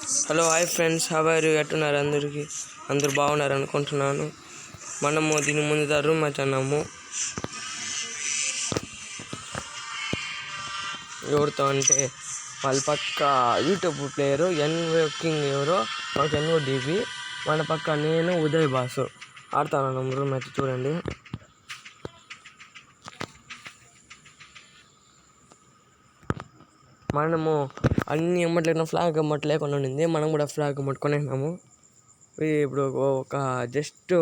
Hello hi friends, how are you? ఎట్టున్నారు? అందరూ బాగున్నారు అనుకుంటున్నాను. మనము దీని ముందు రూమ్ మ్యాచ్ అన్నాము. ఎవరితో అంటే వాళ్ళ పక్క యూట్యూబ్ ప్లేయరు ఎన్వో కింగ్ ఎవరో మాకు ఎన్వో డీబీ, మన పక్క నేను ఉదయ్ బాసు ఆడుతున్నాను రూమ్ మ్యాచ్. చూడండి, మనము అన్ని అమ్మట్లేకుండా ఫ్లాగ్ అమ్మట్ లేకుండా ఉండింది. మనం కూడా ఫ్లాగ్ అమ్మట్టుకునేసినాము. ఇప్పుడు ఒక జస్ట్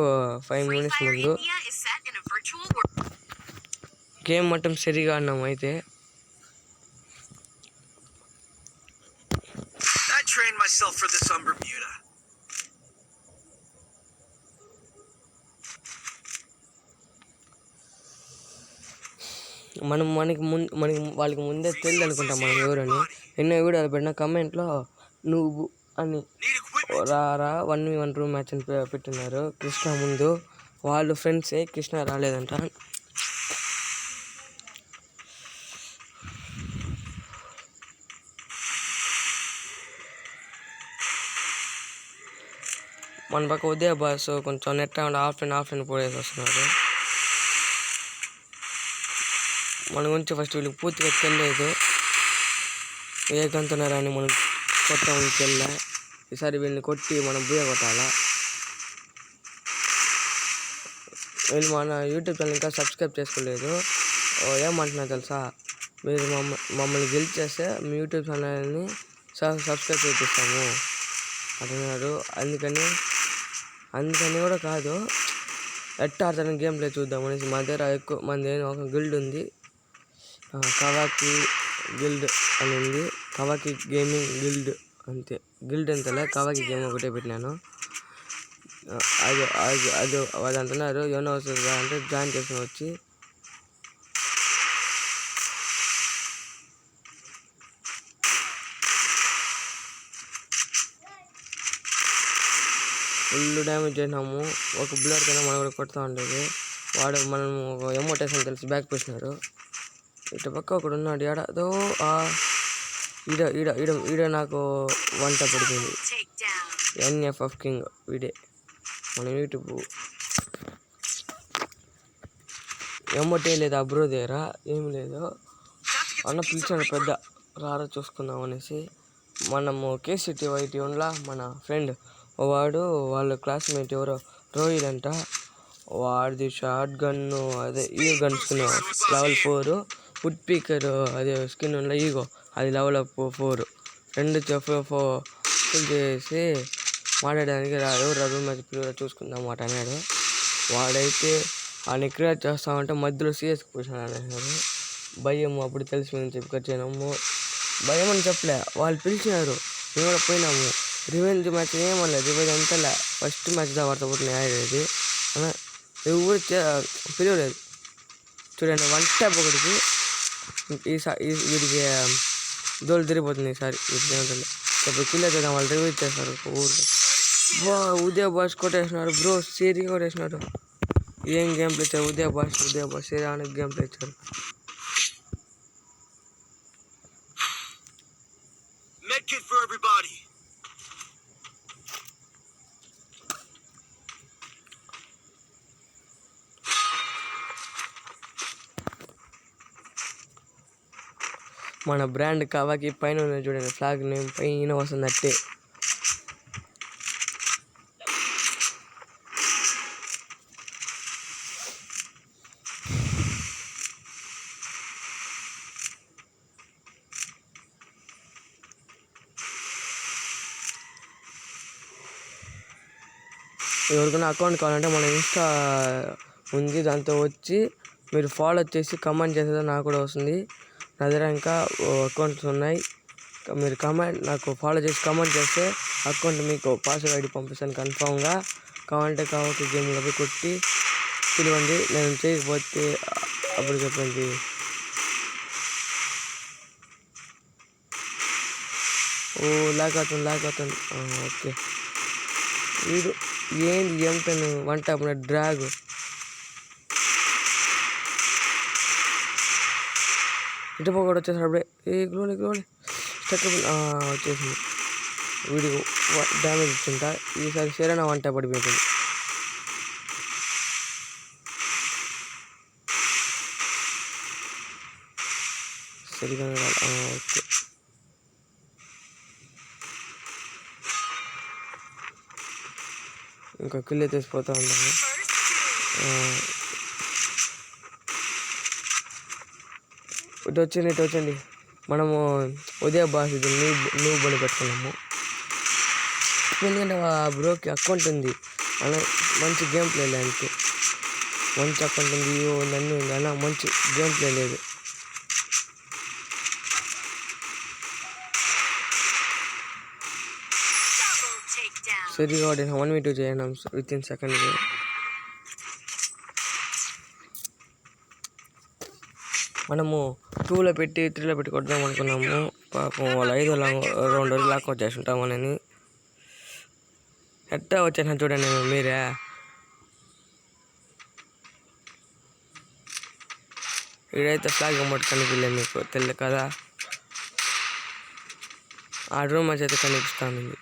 5 minutes ముందు గేమ్ మొత్తం సరిగా ఆడినాము. అయితే మనకి వాళ్ళకి ముందే తెలియదు అనుకుంటాం మనం ఎవరని. ఎన్నో వీడియోలు పెట్టిన కమెంట్లో నువ్వు అని రారా 1v1 రూమ్ మ్యాచ్ అని పెట్టినారు. కృష్ణ ముందు వాళ్ళు ఫ్రెండ్సే, కృష్ణ రాలేదంట. మన పక్క ఉదయ బాస్ కొంచెం నెట్ ఆఫ్లైన్ పోయేసి వస్తున్నారు. మన గురించి ఫస్ట్ వీళ్ళకి పూర్తిగా తెలియదు, ఏ గంతున్నారని మనం కొత్త తెల్ల. ఈసారి వీళ్ళని కొట్టి మనం బుయ్య కొట్టాలా. వీళ్ళు మన యూట్యూబ్ ఛానల్ ఇంకా సబ్స్క్రైబ్ చేసుకోలేదు. ఏమంటున్నా తెలుసా, మీరు మమ్మల్ని గెలిచేస్తే మీ యూట్యూబ్ ఛానల్ని సబ్స్క్రైబ్ చేపిస్తాము అంటున్నారు. అందుకని కూడా కాదు, ఎట్లా ఆడతాను గేమ్ ప్లే చూద్దాం అనేసి. మా దగ్గర ఎక్కువ మంది ఒక గిల్డ్ ఉంది, కవాకి గిల్డ్ అని ఉంది. కవాకి గేమింగ్ గిల్డ్ అంతే. గిల్డ్ అంతలే, కవాకి గేమ్ ఒకటే పెట్టినాను. అది అంటున్నారు ఏమన్నా వస్తుంది అంటే జాయిన్ చేసిన వచ్చి. ఫుల్ డ్యామేజ్ చేసినాము. ఒక బ్లర్ కన్నా మనం కూడా కొడుతూ ఉండేది. వాడు మనం ఎమోటేషన్ తెలిసి బ్యాక్ పోసినారు. ఇటు పక్క ఒకడు ఉన్నాడు ఏడాదో. ఈడ నాకు వంట పడుతుంది. ఎన్ఎఫ్ఎఫ్ కింగ్ వీడే, మన యూట్యూబ్. ఎమ్మటే లేదు అబ్రో దగ్గర, ఏం లేదు. అన్న పిలిచాడు పెద్ద, రారా చూసుకుందాం అనేసి. మనము కేసిటీ వైటీ ఉండలా, మన ఫ్రెండ్ వాడు వాళ్ళ క్లాస్మేట్ ఎవరో రోహిల్ అంట. వాడిది షార్ట్ గన్ను, అదే ఈ గన్స్ లెవెల్ 4. వుడ్ పీకర్ అదే స్కిన్ ఉన్న ఈగో, అది లెవెల్ 4. 2 ఫుల్ చేసి మాట్లాడడానికి రూమ్ మ్యాచ్ చూసుకుందాం మాట అన్నాడు. వాడైతే ఆయన క్రియేట్ చేస్తామంటే మధ్యలో సిఎస్కి కూర్చున్నాడు అన్నారు. భయం అప్పుడు తెలిసిపోయిందని చెప్పి వచ్చాము. భయం అని చెప్పలే, వాళ్ళు పిలిచినారు, మేము కూడా పోయినాము. రివెంజ్ మ్యాచ్ ఏమనలేదు, రివెంజ్ అంతలే. ఫస్ట్ మ్యాచ్ వాడితో పుట్టిన ఆడేది ఎవరు పిలవలేదు. చూడండి, వన్ స్టెప్ ఒకటికి వీడికి దోలు తిరిగిపోతుంది. ఈసారి వీటికి ఇప్పుడు కిల్ చేద్దాం, వాళ్ళు రివ్యూ చేస్తారు ఊరికి. ఉదయ బాస్ కొట్టేసినారు బ్రో, సీరియస్ కొట్టేసినారు. ఏం గేమ్ ప్లే ఇచ్చారు ఉదయ బాస్ సీరియస్ గేమ్ ప్లే ఇచ్చారు. మన బ్రాండ్ కవాకి పైన ఉన్నది చూడండి, ఫ్లాగ్ నేమ్ పైన వస్తుంది అట్టే. ఎవరికైనా అకౌంట్ కావాలంటే మన ఇన్స్టా ఉంది, దాంతో వచ్చి మీరు ఫాలో చేసి కమెంట్ చేసేది నాకు కూడా వస్తుంది. నా దగ్గర ఇంకా అకౌంట్స్ ఉన్నాయి. మీరు నాకు ఫాలో చేసి కమెంట్ చేస్తే అకౌంట్ మీకు పాస్వర్డ్ ఐడి పంపిస్తాను కన్ఫామ్గా. కావాలంటే కాబట్టి గేమ్లో పోయి కొట్టి పిలవండి, నేను చేయకపోతే అప్పుడు చెప్పండి. లాక్ అవుతుంది. ఓకే, వీడు ఏంది ఎంతను వంట డ్రాగ్. ఇటు కూడా వచ్చేసాడు అప్పుడే. గ్లోలీ స్టక్ వచ్చేసింది. వీడికి డ్యామేజ్ ఇచ్చింట. ఈసారి సరైన వంట పడిపోయింది. సరిగా ఓకే. ఇంకా కిల్ తీసిపోతూ ఉంటాము. ఇటు వచ్చండి. మనము ఉదయ బాస్ ఇది నువ్వు బడి పెట్టుకున్నాము. ఎందుకంటే ఆ బ్రోకి అకౌంట్ ఉంది అలా మంచి గేమ్ ప్లే లేదు. మంచి అకౌంట్ ఉంది, అన్నీ ఉంది, అలా మంచి గేమ్ ప్లే లేదు. సరిగా 1v2 చేయడం విత్ ఇన్ సెకండ్. మనము 2లో పెట్టి 3లో పెట్టి కొడదాం అనుకున్నాము. పాపం వాళ్ళు 5 రౌండ్ లాక్ వచ్చేసి ఉంటామని. ఎట్టా వచ్చేసిన చూడండి మీరే. ఇడైతే ఫ్లాగ్ అమౌంట్ కనిపించలేదు మీకు తెలియదు కదా. ఆ రూమ్ అయితే కనిపిస్తుంది.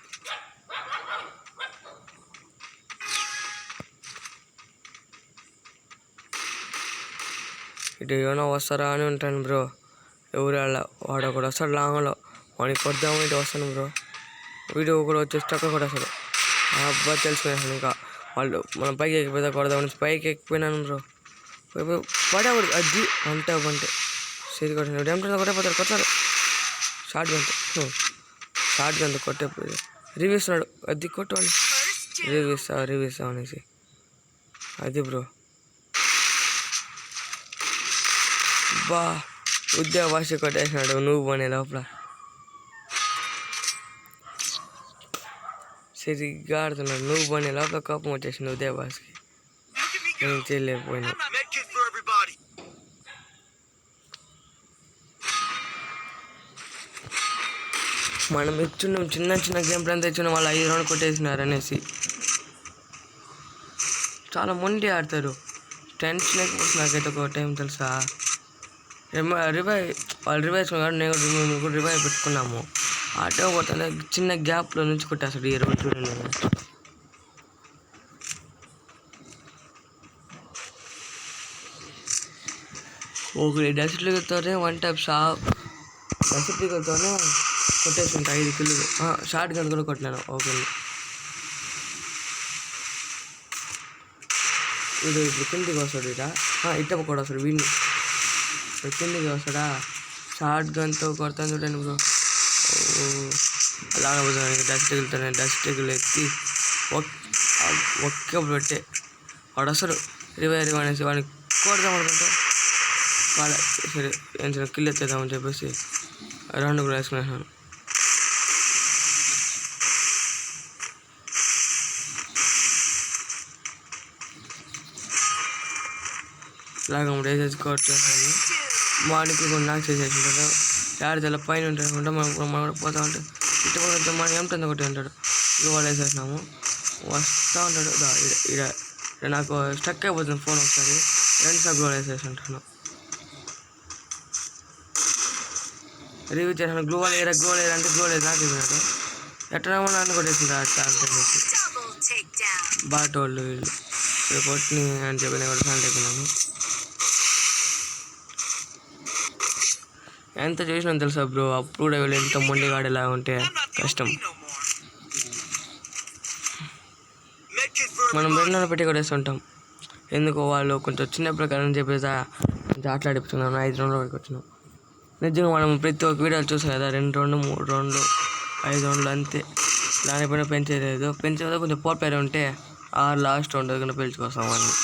ఇటు ఏమైనా వస్తారా అని ఉంటాను బ్రో. ఎవరు వాడు ఒకడు వస్తాడు లాంగ్లో, వాడిని కొడదామని ఇటు వస్తాను బ్రో. వీడియో కూడా వచ్చేసి టక్క కూడా వస్తాడు. అబ్బా తెలిసిపోయాను. ఇంకా వాళ్ళు మనం పైకి ఎక్కిపోతే కొడదామని పైకి ఎక్కిపోయినాను బ్రో. పడేవాడు అది అంటే సరి కొట్టాను. ఏమిటో కొట్టేపోతాడు, కొట్టాడు. షార్ట్ గంట కొట్టేపోయి రివ్యూస్తున్నాడు. అది కొట్టండి, రివ్యూస్ అనేసి అది బ్రో. బా ఉద్యోగ భాష కొట్టేసినాడు నువ్వు అనే లోపల. సరిగ్గా ఆడుతున్నాడు. నువ్వు అనే లోపల కోపం వచ్చేసింది ఉదయ భాషకి. నేను చేయలేకపోయినా. మనం ఇచ్చున్నాం చిన్న గేమ్ ప్లాన్ తెచ్చున్నాం. వాళ్ళు 5 రౌండ్ కొట్టేసినారు అనేసి. చాలా మొండి ఆడతారు. టెన్షన్ అయిపోతుంది నాకైతే ఒక టైం తెలుసా. వాళ్ళు రివైవ్ నేను కూడా రివైవ్ పెట్టుకున్నాము. ఆటో కొట్టాలి చిన్న గ్యాప్లో నుంచి కొట్టేస్తాడు. ఈ రోజు చూడండి. ఒకటి డస్ట్లతోనే 1 టైప్ డస్ట్లతోనే కొట్టేస్తుంటా 5 కిల్లు. షార్ట్ గన్ కూడా కొట్టినాను. ఓకే వీడు ఇప్పుడు కిందికి వస్తాడు. ఇట్ట కూడా వస్తాడు. వీడిని కిందికి వస్తాడా. షార్ట్ గన్తో కొడతాను చూడండి బ్రో. అలాగే పోతాను. డస్ట్ ఎత్తి ఒక్క పెట్టే వాడు వస్తాడు. రివైవ్ అనేసి వాడిని కొడదాం అనుకుంటే వాళ్ళ సరే ఏం కిల్ ఎత్తేద్దామని చెప్పేసి 2 కూడా వేసుకున్నాను. ఇలాగ వేసేసి కొట్టేస్తాను. వాడికి కొన్ని నాకు చేసేసి ఉంటాడు. చాలా పైన ఉంటాడు అనుకుంటే మనం పోతా ఉంటే ఇటు కూడా మనం ఏమిటంది ఒకటి ఉంటాడు. వాళ్ళు వేసేసినాము. వస్తూ ఉంటాడు. ఇక్కడ నాకు స్టక్ అయిపోతుంది ఫోన్. ఒకసారి 2 సార్లు గోల్ వేసేసి ఉంటాను. రివ్యూ చేసాను. గ్లోవల్ ఏరా అంటే గ్లోవల్ నాకు ఇవ్వడు. ఎట్లా నన్ను కొట్టేసింది బాటోళ్ళు వీళ్ళు. ఇక్కడ కొట్టిని అని చెప్పి నేను కూడా ఫ్యాన్ అయిపోయినాను. ఎంత చేసినా తెలుసా బ్రో. అప్పుడు కూడా వీళ్ళు ఎంత మొండిగాడేలా ఉంటే కష్టం. మనం 2 నెలలు పెట్టి కొట్టేస్తుంటాం. ఎందుకో వాళ్ళు కొంచెం చిన్న ప్రకారం చెప్పేసి ఆటలాడిపోతున్నాను. 5 రౌండ్లు వరకు వచ్చినాం. నిజంగా మనం ప్రతి ఒక్క వీడియోలు చూసాం కదా. 2 రౌండ్లు 3 రౌండ్లు 5 రౌండ్లు అంతే. దానిపైన పెంచేది కొంచెం పోటీ ఉంటే లాస్ట్ రౌండ్ కన్నా పిలుచుకొస్తాం వాళ్ళని.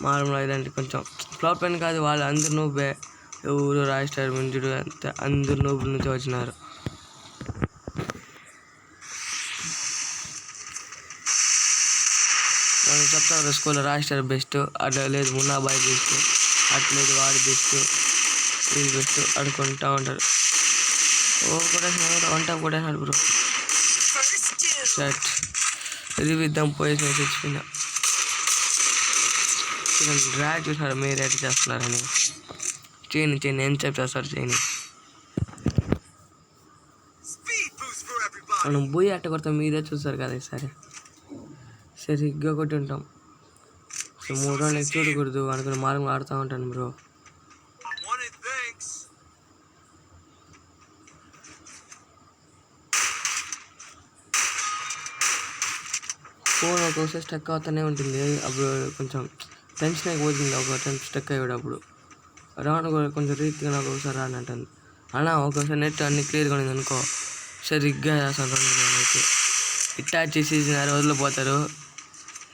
మామూలుగా ఇదంటే కొంచెం ఫ్లాప్ పైన కాదు. వాళ్ళు అందరు నువ్వే ఎవరు రాయిస్టార్ మంజుడు అంతే అందరు నూబుల నుంచి వచ్చినారు. మనం చెప్తారు స్కూల్లో రాయిస్టార్ బెస్ట్, అట్లా లేదు మున్నాబాయ్ బెస్ట్, అట్లేదు వాడు బెస్ట్, వీళ్ళు బెస్ట్ అనుకుంటా ఉంటారు. కొట్టేసినాడు. 1 టైం కొట్టేసినాడు బ్రో. షర్ట్ రివిద్దాం పోయేసి చచ్చిపోయినా. డ్రాగ్ చూసినారు మీరు ఎట్లా చేస్తున్నారని. చేయని ఏం చెప్తారు సార్ చేయని. మనం పోయి అట్ట కొడతాం, మీరే చూస్తారు కదా ఈసారి సరిగ్గా కొట్టి ఉంటాం. సో 3 రౌండ్లు చూడకూడదు అనుకుని మార్గం ఆడుతూ ఉంటాను బ్రో. ఫోన్ ఒక్కొక్కసారి స్టక్ అవుతూనే ఉంటుంది. అప్పుడు కొంచెం టెన్షన్ అయిపోతుంది. ఒక టైం స్టక్ అయ్యేటప్పుడు రౌండ్ కూడా కొంచెం రీతిగా నాకు ఒకసారి రానంటుంది. అలా ఒక్కొక్కసారి నెట్ అన్ని క్లియర్గా ఉంది అనుకో, సరిగ్గా చేస్తాను రౌండ్ అయితే. ఇటాచి సీజన్ 6 వదిలిపోతారు.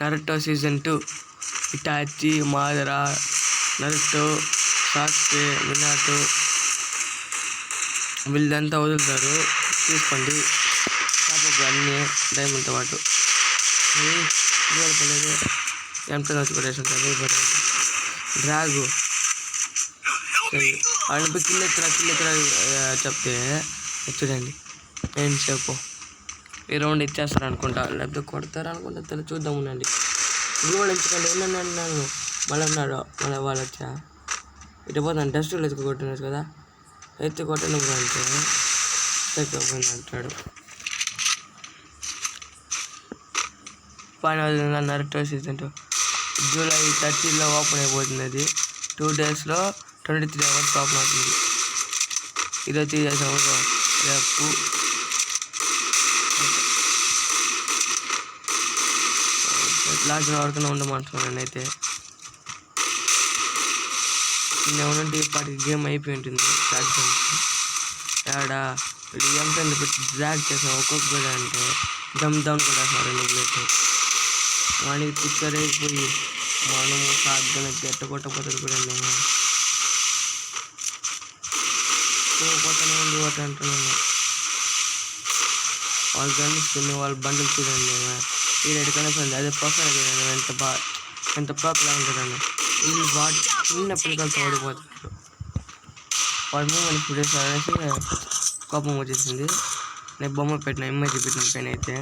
Naruto season 2 Itachi, Madara, Naruto, Sasuke, Minato వీళ్ళంతా వదులుతారు. తీసుకోండి టాప్ అన్నీ డైమండ్తో పాటు. ఎంత వచ్చి పడేసుంటుంది డ్రాగు. వాళ్ళపై కిల్లెత్తరా చెప్తే చూడండి ఏం చెప్పు ఈ రౌండ్ ఇచ్చేస్తారు అనుకుంటా, లేకపోతే కొడతారు అనుకుంటా తెలియదు. చూద్దాం ఉండండి. గ్లూవాల్ ఎంచుకోండి. ఉన్నాను మళ్ళీ ఉన్నాడు. మళ్ళీ వాళ్ళు వచ్చా ఇటు పోతాను. డస్ట్లో ఎత్తుకు కొట్టినచ్చు కదా, ఎత్తి కొట్టినప్పుడు అంటే పోయింది అంటాడు. పైన నరుటో సీజన్ 2 జూలై 30 ఓపెన్ అయిపోతుంది. అది 2 daysలో 23 hours ఓపెన్ అవుతుంది. 23 hours రేపు. లాస్ట్ వరకు ఉండమంటున్నాను నేనైతే. నేనేమనంటే ఇప్పటికి గేమ్ అయిపోయి ఉంటుంది. ఆడ ఎంత పెట్టి డ్రాగ్ చేసాం ఒక్కొక్క బెడ్ అంటే దమ్ కూడా సార్ నువ్వు వాడికి పిచ్చరైపోయి మనము సాధ్యం గట్ట కొట్టపోతుంది కూడా పోతానే ఉంది ఒకటి అంటున్నాను. వాళ్ళు కనిపిస్తుంది వాళ్ళ బండ్లు చూడండి. ఈ రెడ్ కనిపిస్తుంది అదే ప్రొఫైల్ చూడండి ఎంత ప్రాపర్గా ఉంటుందండి. వీళ్ళు వాటి చిన్న పిల్లలతో ఓడిపోతారు. వాడు మూమెంట్ ఫుటేజ్ అనేసి కోపం వచ్చేసింది. నేను బొమ్మ పెట్టిన ఇమేజ్ పెట్టిన పైన అయితే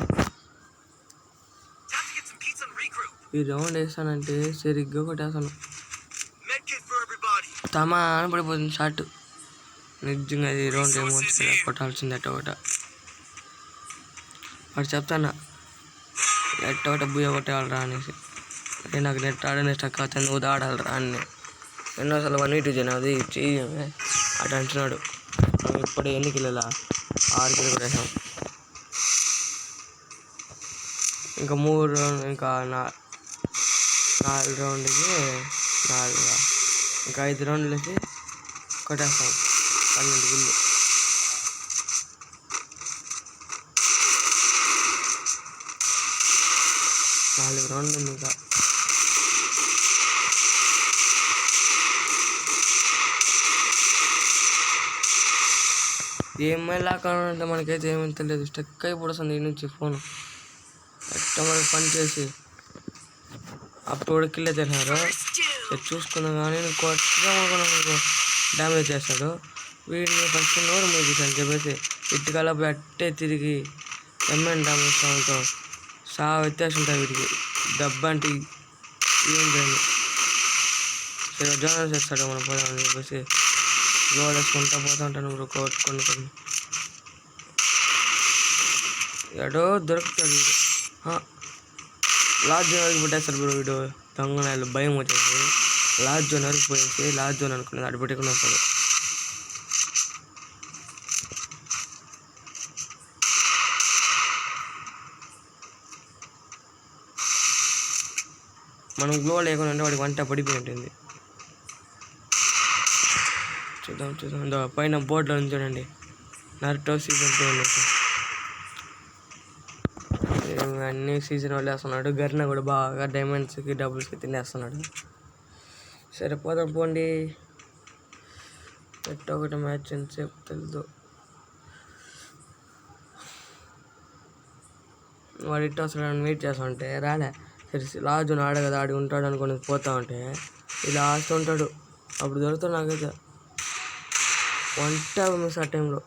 ఈ రౌండ్ వేస్తానంటే సరిగ్గా కొట్టేస్తాను. తమాన పడిపోతుంది షార్ట్. నిజంగా ఈ రౌండ్ ఏమో కొట్టాల్సింది ఒకట. వాడు చెప్తాను ఒకట బుయ్య కొట్టేవాళ్ళరా అనేసి. అదే నాకు నెట్ ఆడనే స్టక్ అవుతుంది, నువ్వు ఆడాలరా అని ఎన్నోసార్లు 1v2 అది చెయ్యమే అటు అంటున్నాడు. ఇప్పుడు ఎన్ని కిలోలా 6 కిలో కొట్టేసాం. ఇంకా 3 రౌండ్ ఇంకా 4 రౌండ్కి 4 ఇంకా 5 రౌండ్లకి కొట్టేస్తాం 12 కిలో. నాలుగు రౌండ్లు ఉంది ఇంకా. ఏమైనా కావాలంటే మనకైతే ఏమీ తెలియదు. స్టక్ అయిపోతుంది ఈ నుంచి ఫోన్ ఎట్ట మనకి పని చేసి అప్పుడు కిల్లే తిన్నారు చూసుకున్నాం. కానీ కొట్టగా డ్యామేజ్ చేస్తాడు. వీడిని ఫస్ట్ నోరు మూసేసాను చెప్పేసి ఇటుకలా అట్టే తిరిగి ఎంఎన్ డ్యామేజ్ కావడంతో వ్యత్యాసం ఉంటుంది వీటికి. దెబ్బ అంటే ఏం చేయండి సరే జోనల్ చేస్తాడు. మనం పోదామని చెప్పేసి లోడ్ వేసుకుంటా పోతూ ఉంటాను. ఇప్పుడు కొట్టుకొని ఎడో దొరుకుతుంది. లాస్ట్ జోన్ వరకు పెట్టేస్తారు బ్రో. వీడు దొంగనాలు భయం వచ్చేసి లాస్ట్ జోన్ వరకు పోయేసి లాస్ట్ జోన్ అనుకున్నది అటు పెట్టుకుని వస్తాడు. మనం గ్లో లేకుండా అంటే వాడికి వంట పడిపోయి ఉంటుంది. చూద్దాం పైన బోర్డులో ఉంది చూడండి నరుటో సీజన్ 2 అన్ని సీజన్ వాళ్ళు వేస్తున్నాడు. గర్న కూడా బాగా డైమండ్స్కి డబుల్స్కి తినేస్తున్నాడు. సరే పోదాం పోండి. ఒకటి మ్యాచ్ అని చెప్పు తెలుదు. వాడు ఇట్ట వస్తాడని వెయిట్ చేస్తా ఉంటే రాలే. సరే లాస్ట్ ఆడ కదా ఆడి ఉంటాడు అనుకుని పోతా ఉంటే ఈ లాస్ట్ ఉంటాడు. అప్పుడు దొరుకుతాడు నాకైతే వంట మిస్ ఆ టైంలో.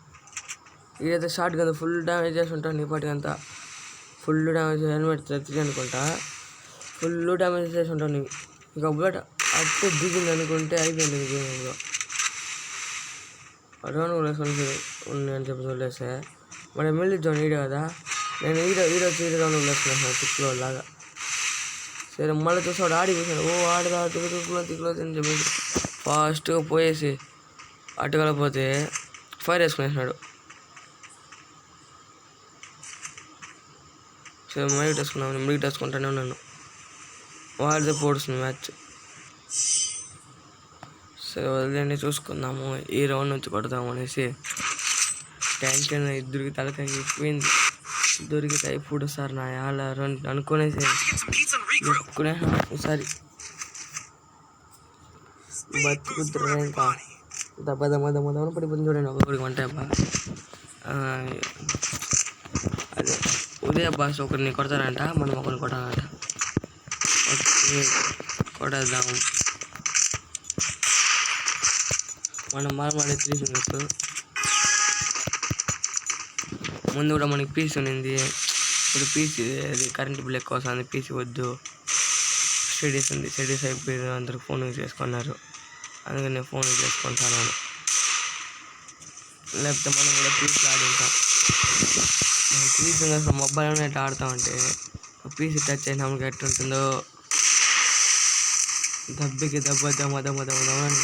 ఇదైతే షార్ట్ కదా ఫుల్ డ్యామేజ్ చేసి ఉంటాను. నీ పాటికి అంతా ఫుల్ డ్యామేజ్ హెల్మెట్ తెచ్చి అనుకుంటా ఫుల్ డ్యామేజ్ చేసి ఉంటాను. ఇంకా బుల్లెట్ అట్టే దిగింది అనుకుంటే అయిపోయింది గేమ్లో. అడ్వాన్స్ కూడా వేసుకొని ఉంది అని చెప్పి వదిలేస్తే మన ఎమ్మెల్యే జోన్ ఈడే కదా, నేను ఈడ రౌండ్ వదిలేస్తున్నాను తిక్కులో లాగా. సరే మళ్ళీ చూసాడు ఆడి చూసాడు, ఓ ఆడదా తిక్కులో అని చెప్పి ఫాస్ట్గా పోయేసి అటుకలపోతే ఫైర్ వేసుకునేసినాడు. సరే మైక్ వేసుకున్నాను, మైక్ వేసుకుంటానే ఉన్నాను. వాడితే పోడుస్తుంది మ్యాచ్. సరే వదిలేండి చూసుకుందాము, ఈ రౌండ్ నుంచి కొడదాము అనేసి టెన్షన్ ఇద్దరికి తలకాయ పోయింది. దొరికితే ఇప్పుడు సార్ నా అలా రెండు అనుకునేసి ఎక్కునే ఈసారి బతుకుతున్నా ఇంకా దెబ్బ పడిపోతుంది చూడండి ఒకరికి వంట. అదే ఉదయ బాస్ ఒకరిని కొడతారంట, మనం ఒకరిని కొట్టాలంట. కొట్టేద్దాము. మనం మాట్లాడే 3 ఫింగర్స్ ముందు కూడా మనకి పీసీ ఉన్నింది. ఇప్పుడు పీసీ అది కరెంట్ బిల్ ఎక్కువ వస్తుంది, పీసీ వద్దు. స్టడీస్ అయిపోయి అందరూ ఫోన్ యూజ్ చేసుకున్నారు, అందుకని నేను ఫోన్ యూజ్ చేసుకుంటాను. లేకపోతే మనం కూడా పీసీ ఆడుంటాం. మనం 3 ఫింగర్స్ మొబైల్ ఎట్లా ఆడతామంటే పీసీ టచ్ అయినా మనకి ఎట్టుంటుందో దెబ్బకి దమ్మని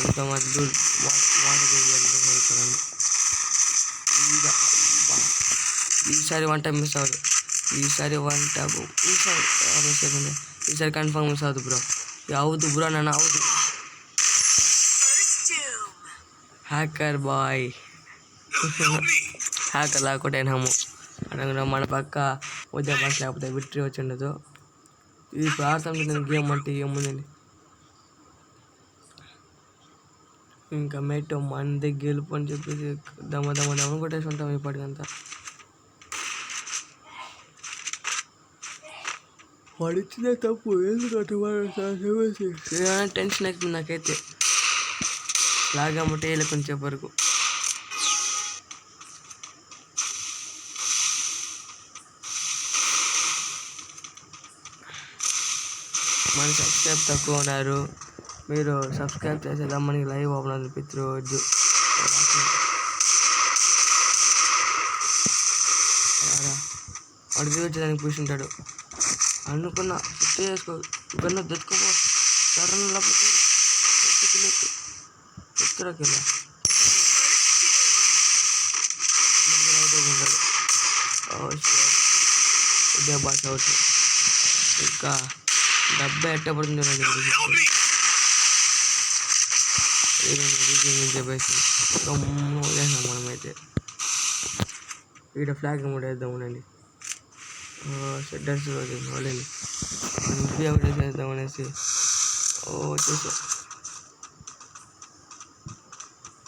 ఎంత మధ్య ఈసారి వన్ టైం మిస్ అవ్వదు. ఈసారి కన్ఫర్మ్ మిస్ అవ్వదు బ్రో. అవుదు బ్రో, నన్ను అవుదు. హ్యాకర్ బాయ్ హ్యాకర్ లాక్కొట్టేనాము అనగా మన పక్క ఉదయ బాస్ లేకపోతే విక్టరీ వచ్చి ఉండదు. ఇది ప్రార్థన గేమ్ అంటే ఏముందండి, ఇంకా మేటో మంది గెలుపు అని చెప్పేసి దమ కొట్టేసి ఉంటాం ఇప్పటికంతా. వాడు ఇచ్చిన తప్పు ఎందుకంటే టెన్షన్ అవుతుంది నాకైతే. లాగమ్మంటే ఇలా కొంచెం వరకు మన సబ్స్క్రైబ్ తక్కువ ఉన్నారు, మీరు సబ్స్క్రైబ్ చేసేదా మనకి లైవ్ ఓపెన్ అవుతుంది ప్రతిరోజు. వాడు వచ్చేదానికి కూర్చుంటాడు అనుకున్నా చుట్టూ చేసుకో గన్న దొచ్చుకోపో సడన్ ఎక్కడికెళ్ళా ఇదే బాస్ అవుట్. ఇంకా డబ్బా ఎట్టబడుతుంది చెప్పేసి వదిలేసాం మనమైతే. ఇక్కడ ఫ్లాగ్ కూడా వేద్దాం ఉండండి, షెడ్డర్స్ వాళ్ళని ఇంటి చేద్దాం అనేసి వచ్చేసా.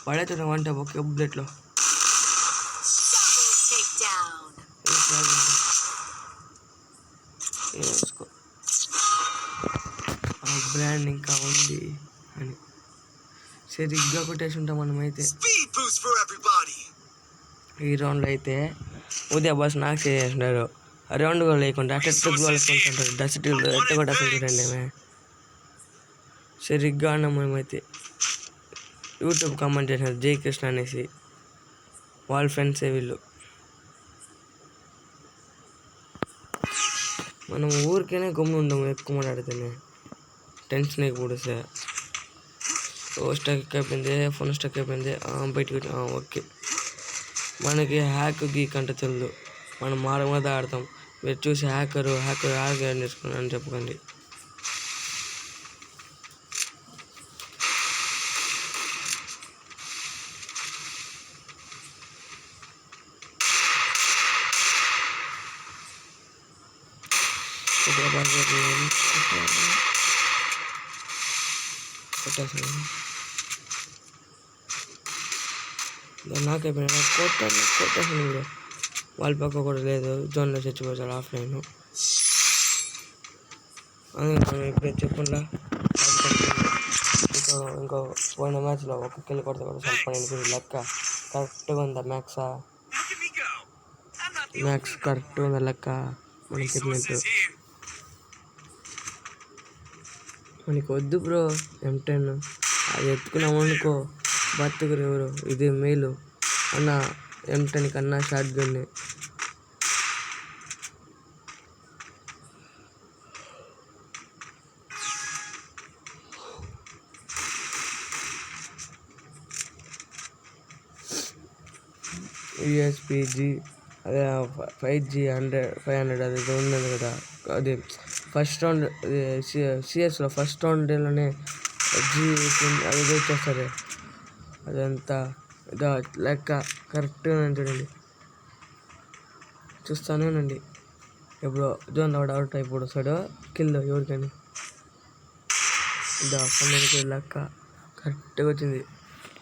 పడేస్తున్నా వంట ఒకే బుల్లెట్లో. వేసుకో ఆ బ్రాండ్ ఇంకా ఉంది అని సరిగ్గా కొట్టేసి ఉంటాం మనమైతే. ఈ రౌండ్లో అయితే ఉదయ బాస్ నాకు చేసేసినారు. రౌండ్ కూడా లేకుండా అట్ట గోల్ వేసుకుంటుంటారు, డస్ట్ ఎట్ట కొట్టేసుకుంటారండి ఆమె. సరిగ్గా అన్నాం మనమైతే. యూట్యూబ్ కామెంట్ చేసినారు జై కృష్ణ అనేసి, వాళ్ళ ఫ్రెండ్సే వీళ్ళు. మనం ఊరికైనా గమ్మున ఉండము, ఎక్కువ మాట్లాడితేనే టెన్షన్ అయిపోతే. స్టక్ అయిపోయింది, ఫోన్ స్టక్ అయిపోయింది, బయటకు ఓకే. మనకి హ్యాక్ గీక్ అంటే తెలియదు, మనం మాడ ఆడతాం. మీరు చూసి హ్యాకర్ నేర్చుకున్నాను అని చెప్పకండి. నాకైపోయినా కొట్టేసాను బ్రో. వాళ్ళ పక్క కూడా లేదు, జోన్లో చచ్చిపోతాడు ఆఫ్లైన్. అందుకని ఇప్పుడు చెప్పకుండా ఇంకో పోయిన మ్యాచ్లో ఒక కిల్ కొడితే కూడా సరిపో లెక్క కరెక్ట్గా ఉందా? మ్యాక్స్ కరెక్ట్గా ఉందా లెక్క? మనకి చెప్పినట్టు మనకి వద్దు బ్రో M10. అది ఎత్తుకున్నాము అనుకో బతుకురు ఎవరు. ఇది మేలు అన్న M10 కన్నా షార్ట్ గన్. USPG అదే 5G 500 అది ఉన్నది కదా, అది ఫస్ట్ రౌండ్ సిఎస్లో ఫస్ట్ రౌండ్లోనే అది వచ్చేస్తుంది. అదంతా ఇదో లెక్క కరెక్ట్గా చూడండి, చూస్తానేనండి. ఎప్పుడో జోన్ అవుట్ అయిపోడు వస్తాడు కిల్ ఎవరికని. ఇదో 12 లెక్క కరెక్ట్గా వచ్చింది.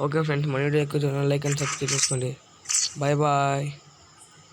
ఓకే ఫ్రెండ్స్, మన వీడియో ఎక్కువ లైక్ అండ్ సబ్స్క్రైబ్ చేసుకోండి. Bye bye.